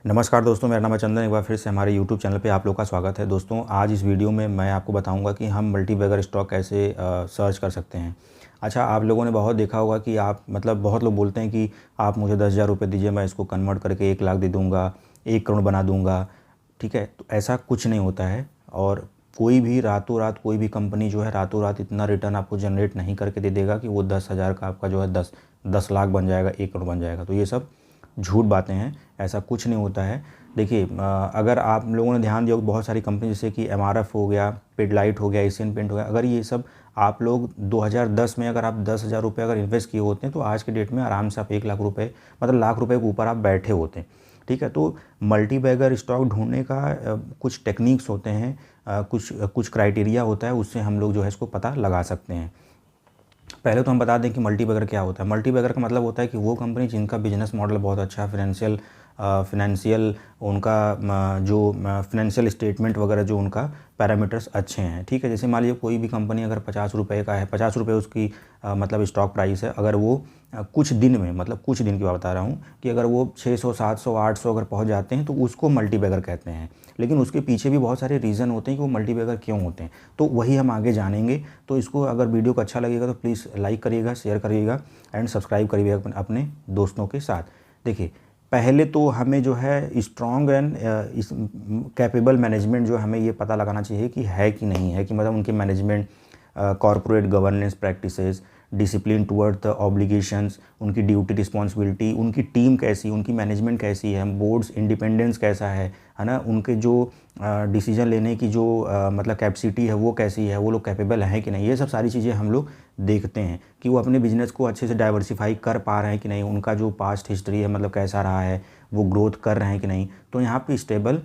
नमस्कार दोस्तों, मेरा नाम है चंदन। एक बार फिर से हमारे यूट्यूब चैनल पे आप लोग का स्वागत है। दोस्तों, आज इस वीडियो में मैं आपको बताऊंगा कि हम मल्टीबैगर स्टॉक कैसे सर्च कर सकते हैं। अच्छा, आप लोगों ने बहुत देखा होगा कि आप बहुत लोग बोलते हैं कि आप मुझे 10,000 रुपये दीजिए, मैं इसको कन्वर्ट करके 1 लाख दे दूँगा, 1 करोड़ बना दूँगा। ठीक है, तो ऐसा कुछ नहीं होता है। और कोई भी रातों रात कोई भी कंपनी जो है रातों रात इतना रिटर्न आपको जनरेट नहीं करके दे देगा कि वो 10,000 का आपका जो है 10 लाख बन जाएगा, 1 करोड़ बन जाएगा। तो ये सब झूठ बातें हैं, ऐसा कुछ नहीं होता है। देखिए, अगर आप लोगों ने ध्यान दिया होगा, बहुत सारी कंपनी जैसे कि एमआरएफ हो गया, पिडलाइट हो गया, एशियन पेंट हो गया, अगर ये सब आप लोग 2010 में अगर आप 10,000 रुपये अगर इन्वेस्ट किए होते हैं तो आज के डेट में आराम से आप 1 लाख रुपये लाख रुपये के ऊपर आप बैठे होते हैं। ठीक है, तो मल्टीबैगर स्टॉक ढूंढने का कुछ टेक्निक्स होते हैं, कुछ कुछ क्राइटेरिया होता है, उससे हम लोग जो है इसको पता लगा सकते हैं। पहले तो हम बता दें कि मल्टीबैगर क्या होता है। मल्टीबैगर का मतलब होता है कि वो कंपनी जिनका बिजनेस मॉडल बहुत अच्छा है, फिनेंशियल उनका जो फिनेंशियल स्टेटमेंट वगैरह जो उनका पैरामीटर्स अच्छे हैं। ठीक है, जैसे मान लीजिए कोई भी कंपनी अगर 50 रुपये का है, 50 रुपये उसकी स्टॉक प्राइस है, अगर वो कुछ दिन में कुछ दिन की बात बता रहा हूँ कि अगर वो 600 700 800 अगर पहुँच जाते हैं तो उसको मल्टीबैगर कहते हैं। लेकिन उसके पीछे भी बहुत सारे रीज़न होते हैं कि वो मल्टीबैगर क्यों होते हैं, तो वही हम आगे जानेंगे। तो इसको अगर वीडियो को अच्छा लगेगा तो प्लीज़ लाइक करिएगा, शेयर करिएगा एंड सब्सक्राइब करिएगा अपने दोस्तों के साथ। देखिए, पहले तो हमें जो है स्ट्रॉन्ग एंड इस कैपेबल मैनेजमेंट जो हमें ये पता लगाना चाहिए कि है कि नहीं है, कि उनके management, corporate governance practices, discipline toward the obligations, उनकी ड्यूटी रिस्पॉन्सिबिलिटी, उनकी टीम कैसी, उनकी मैनेजमेंट कैसी है, बोर्ड्स इंडिपेंडेंस कैसा है ना, उनके जो डिसीजन लेने की जो कैपेसिटी है वो कैसी है, वो लोग कैपेबल हैं कि नहीं। ये सब सारी चीज़ें हम लोग देखते हैं कि वो अपने बिजनेस को अच्छे से डाइवर्सिफाई कर पा रहे हैं कि नहीं, उनका जो पास्ट हिस्ट्री है कैसा रहा है, वो ग्रोथ कर रहे हैं कि नहीं। तो यहाँ पे स्टेबल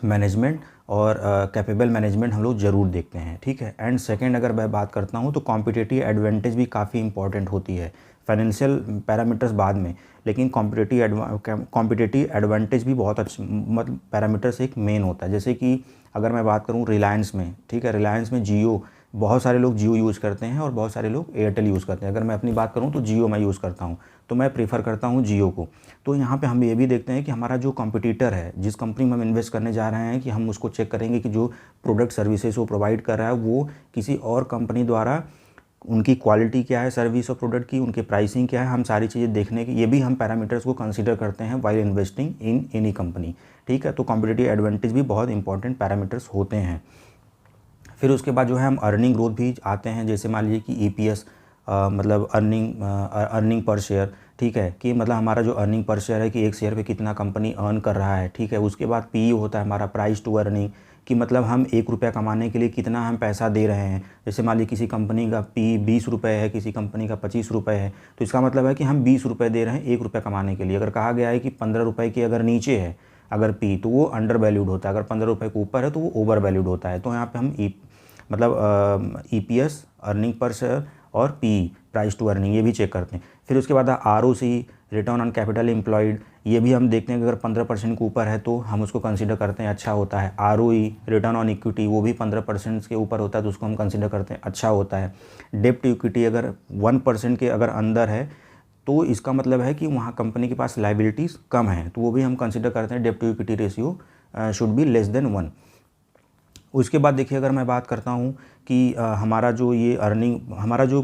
मैनेजमेंट और कैपेबल मैनेजमेंट हम लोग ज़रूर देखते हैं। ठीक है, एंड सेकंड अगर मैं बात करता हूँ तो कॉम्पिटिटिव एडवांटेज भी काफ़ी इंपॉर्टेंट होती है। फाइनेंशियल पैरामीटर्स बाद में, लेकिन कॉम्पिटिटिव एडवांटेज भी बहुत अच्छे पैरामीटर्स एक मेन होता है। जैसे कि अगर मैं बात करूँ रिलायंस में, ठीक है, रिलायंस में जियो, बहुत सारे लोग जियो यूज़ करते हैं और बहुत सारे लोग एयरटेल यूज़ करते हैं। अगर मैं अपनी बात करूँ तो जियो मैं यूज़ करता हूँ, तो मैं प्रीफर करता हूँ जियो को। तो यहाँ पे हम ये भी देखते हैं कि हमारा जो कॉम्पिटिटर है, जिस कंपनी में हम इन्वेस्ट करने जा रहे हैं, कि हम उसको चेक करेंगे कि जो प्रोडक्ट सर्विसेज वो प्रोवाइड कर रहा है वो किसी और कंपनी द्वारा, उनकी क्वालिटी क्या है सर्विस और प्रोडक्ट की, उनकी प्राइसिंग क्या है, हम सारी चीज़ें देखने की, ये भी हम पैरामीटर्स को कंसीडर करते हैं while investing in any company. ठीक है, तो कॉम्पिटिटिव एडवांटेज भी बहुत इंपॉर्टेंट पैरामीटर्स होते हैं। फिर उसके बाद जो है हम अर्निंग ग्रोथ भी आते हैं। जैसे मान लीजिए कि ईपीएस, अर्निंग पर शेयर। ठीक है, कि हमारा जो अर्निंग पर शेयर है कि एक शेयर पे कितना कंपनी अर्न कर रहा है। ठीक है, उसके बाद पीई होता है हमारा, प्राइस टू अर्निंग, कि हम 1 रुपया कमाने के लिए कितना हम पैसा दे रहे हैं। जैसे मान लीजिए किसी कंपनी का पी 20 रुपये है, किसी कंपनी का 25 रुपये है, तो इसका मतलब है कि हम 20 रुपये दे रहे हैं 1 रुपया कमाने के लिए। अगर कहा गया है कि 15 रुपये के अगर नीचे है अगर पी, तो वो अंडर वैल्यूड होता है, अगर 15 रुपये के ऊपर है तो वो ओवर वैल्यूड होता है। तो यहाँ पे हम ईपीएस, अर्निंग पर शेयर, और पी, प्राइस टू अर्निंग, ये भी चेक करते हैं। फिर उसके बाद ROC, return on capital employed, ये भी हम देखते हैं कि अगर 15% के ऊपर है तो हम उसको कंसीडर करते हैं अच्छा होता है। आरओई, रिटर्न ऑन इक्विटी, वो भी 15% के ऊपर होता है तो उसको हम कंसीडर करते हैं अच्छा होता है। डेब्ट टू इक्विटी अगर 1% के अगर अंदर है तो इसका मतलब है कि वहाँ कंपनी के पास लाइबिलिटीज़ कम है, तो वो भी हम कंसीडर करते हैं डेब्ट to equity ratio should be less than 1। उसके बाद देखिए, अगर मैं बात करता हूँ कि हमारा जो ये अर्निंग, हमारा जो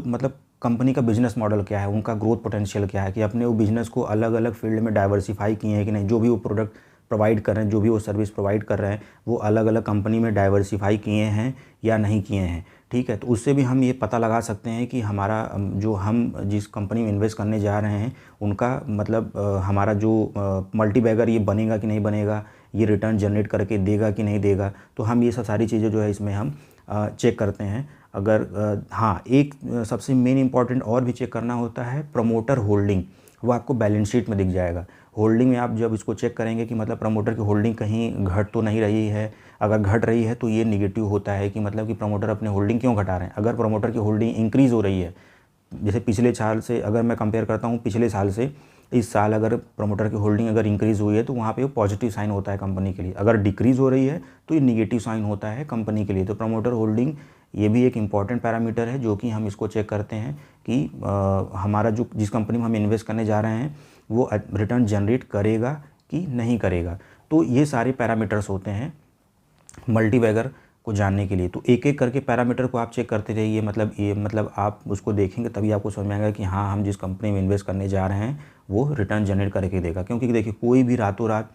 कंपनी का बिज़नेस मॉडल क्या है, उनका ग्रोथ पोटेंशियल क्या है, कि अपने वो बिज़नेस को अलग अलग फील्ड में डाइवर्सिफाई किए हैं कि नहीं, जो भी वो प्रोडक्ट प्रोवाइड कर रहे हैं, जो भी वो सर्विस प्रोवाइड कर रहे हैं, वो अलग अलग कंपनी में डाइवर्सिफाई किए हैं या नहीं किए हैं। ठीक है, तो उससे भी हम ये पता लगा सकते हैं कि हमारा जो हम जिस कंपनी में इन्वेस्ट करने जा रहे हैं उनका हमारा जो मल्टीबैगर ये बनेगा कि नहीं बनेगा, ये रिटर्न जनरेट करके देगा कि नहीं देगा। तो हम ये सब सारी चीज़ें जो है इसमें हम चेक करते हैं। अगर हाँ, एक सबसे मेन इंपॉर्टेंट और भी चेक करना होता है प्रमोटर होल्डिंग, वो आपको बैलेंस शीट में दिख जाएगा। होल्डिंग में आप जब इसको चेक करेंगे कि प्रमोटर की होल्डिंग कहीं घट तो नहीं रही है, अगर घट रही है तो ये निगेटिव होता है कि कि प्रमोटर अपने होल्डिंग क्यों घटा रहे हैं। अगर प्रमोटर की होल्डिंग इंक्रीज़ हो रही है, जैसे पिछले साल से अगर मैं कंपेयर करता हूँ, पिछले साल से इस साल अगर प्रमोटर की होल्डिंग अगर इंक्रीज़ हुई है तो वहाँ पे वो पॉजिटिव साइन होता है कंपनी के लिए। अगर डिक्रीज़ हो रही है तो ये निगेटिव साइन होता है कंपनी के लिए। तो प्रमोटर होल्डिंग ये भी एक इम्पॉर्टेंट पैरामीटर है जो कि हम इसको चेक करते हैं कि हमारा जो जिस कंपनी में हम इन्वेस्ट करने जा रहे हैं वो रिटर्न जनरेट करेगा कि नहीं करेगा। तो ये सारे पैरामीटर्स होते हैं मल्टीबैगर को जानने के लिए। तो एक एक करके पैरामीटर को आप चेक करते रहिए, मतलब आप उसको देखेंगे तभी आपको समझ में आएगा कि हाँ, हम जिस कंपनी में इन्वेस्ट करने जा रहे हैं वो रिटर्न जनरेट करके देगा। क्योंकि देखिए, कोई भी रातों रात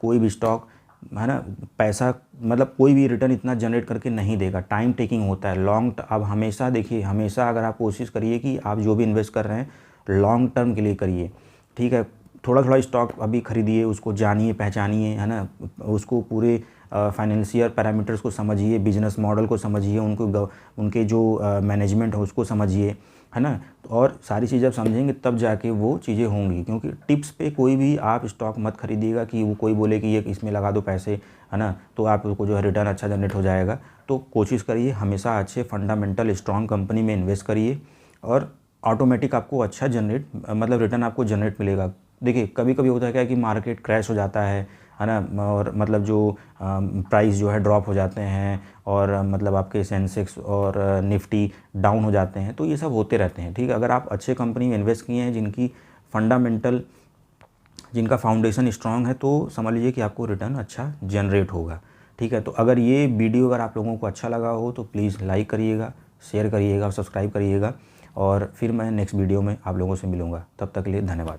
कोई भी स्टॉक है ना, पैसा मतलब कोई भी रिटर्न इतना जनरेट करके नहीं देगा, टाइम टेकिंग होता है। अब हमेशा देखिए, हमेशा अगर आप कोशिश करिए कि आप जो भी इन्वेस्ट कर रहे हैं लॉन्ग टर्म के लिए करिए, ठीक है। थोड़ा थोड़ा स्टॉक अभी खरीदिए, उसको जानिए, पहचानिए, है ना, उसको पूरे फाइनेंशियल पैरामीटर्स को समझिए, बिजनेस मॉडल को समझिए, उनके जो मैनेजमेंट है उसको समझिए, है ना। और सारी चीज़ें आप समझेंगे तब जाके वो चीज़ें होंगी। क्योंकि टिप्स पे कोई भी आप स्टॉक मत खरीदिएगा कि वो कोई बोले कि ये इसमें लगा दो पैसे, है ना, तो आपको जो है रिटर्न अच्छा जनरेट हो जाएगा। तो कोशिश करिए हमेशा अच्छे फंडामेंटल स्ट्रॉन्ग कंपनी में इन्वेस्ट करिए और ऑटोमेटिक आपको अच्छा मतलब रिटर्न आपको जनरेट मिलेगा। देखिए, कभी कभी होता है क्या कि मार्केट क्रैश हो जाता है ना, और मतलब जो प्राइस जो है ड्रॉप हो जाते हैं और मतलब आपके सेंसेक्स और निफ्टी डाउन हो जाते हैं। तो ये सब होते रहते हैं, ठीक है। अगर आप अच्छे कंपनी में इन्वेस्ट किए हैं जिनका फाउंडेशन स्ट्रांग है, तो समझ लीजिए कि आपको रिटर्न अच्छा जनरेट होगा, ठीक है। तो अगर ये वीडियो अगर आप लोगों को अच्छा लगा हो तो प्लीज़ लाइक करिएगा, शेयर करिएगा और सब्सक्राइब करिएगा। और फिर मैं नेक्स्ट वीडियो में आप लोगों से मिलूँगा। तब तक के लिए धन्यवाद।